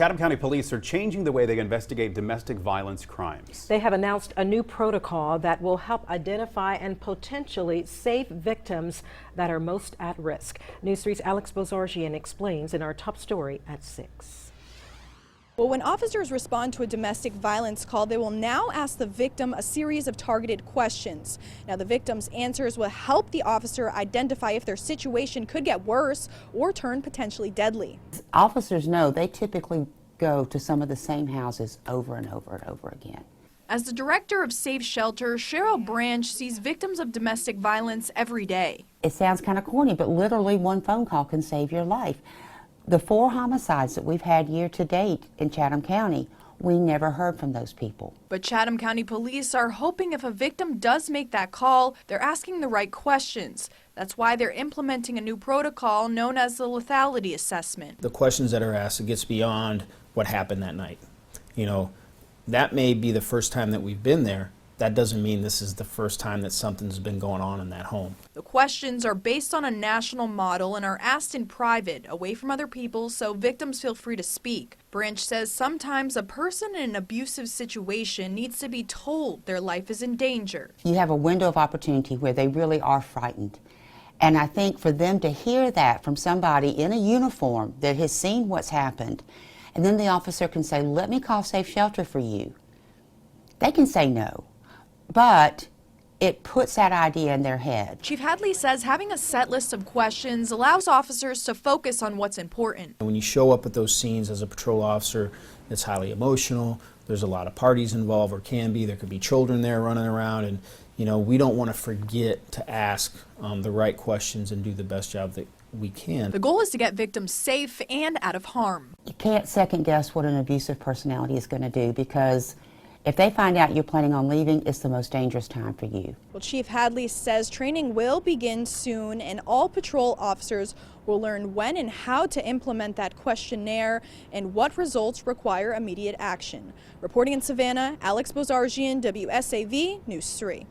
Chatham County Police are changing the way they investigate domestic violence crimes. They have announced a new protocol that will help identify and potentially save victims that are most at risk. News 3's Alex Bozargian explains in our top story at 6. Well, when officers respond to a domestic violence call, they will now ask the victim a series of targeted questions. Now, the victim's answers will help the officer identify if their situation could get worse or turn potentially deadly. Officers know they typically go to some of the same houses over and over and over again. As the director of Safe Shelter, Cheryl Branch sees victims of domestic violence every day. It sounds kind of corny, but literally one phone call can save your life. The 4 homicides that we've had year to date in Chatham County, we never heard from those people. But Chatham County Police are hoping if a victim does make that call, they're asking the right questions. That's why they're implementing a new protocol known as the lethality assessment. The questions that are asked, it gets beyond what happened that night. You know, that may be the first time that we've been there. That doesn't mean this is the first time that something's been going on in that home. The questions are based on a national model and are asked in private, away from other people, so victims feel free to speak. Branch says sometimes a person in an abusive situation needs to be told their life is in danger. You have a window of opportunity where they really are frightened. And I think for them to hear that from somebody in a uniform that has seen what's happened, and then the officer can say, "Let me call Safe Shelter for you." They can say no. But it puts that idea in their head. Chief Hadley says having a set list of questions allows officers to focus on what's important. When you show up at those scenes as a patrol officer, it's highly emotional. There's a lot of parties involved, or can be. There could be children there running around, and you know, we don't want to forget to ask the right questions and do the best job that we can. The goal is to get victims safe and out of harm. You can't second guess what an abusive personality is going to do, because if they find out you're planning on leaving, it's the most dangerous time for you. Well, Chief Hadley says training will begin soon, and all patrol officers will learn when and how to implement that questionnaire and what results require immediate action. Reporting in Savannah, Alex Bozargian, WSAV News 3.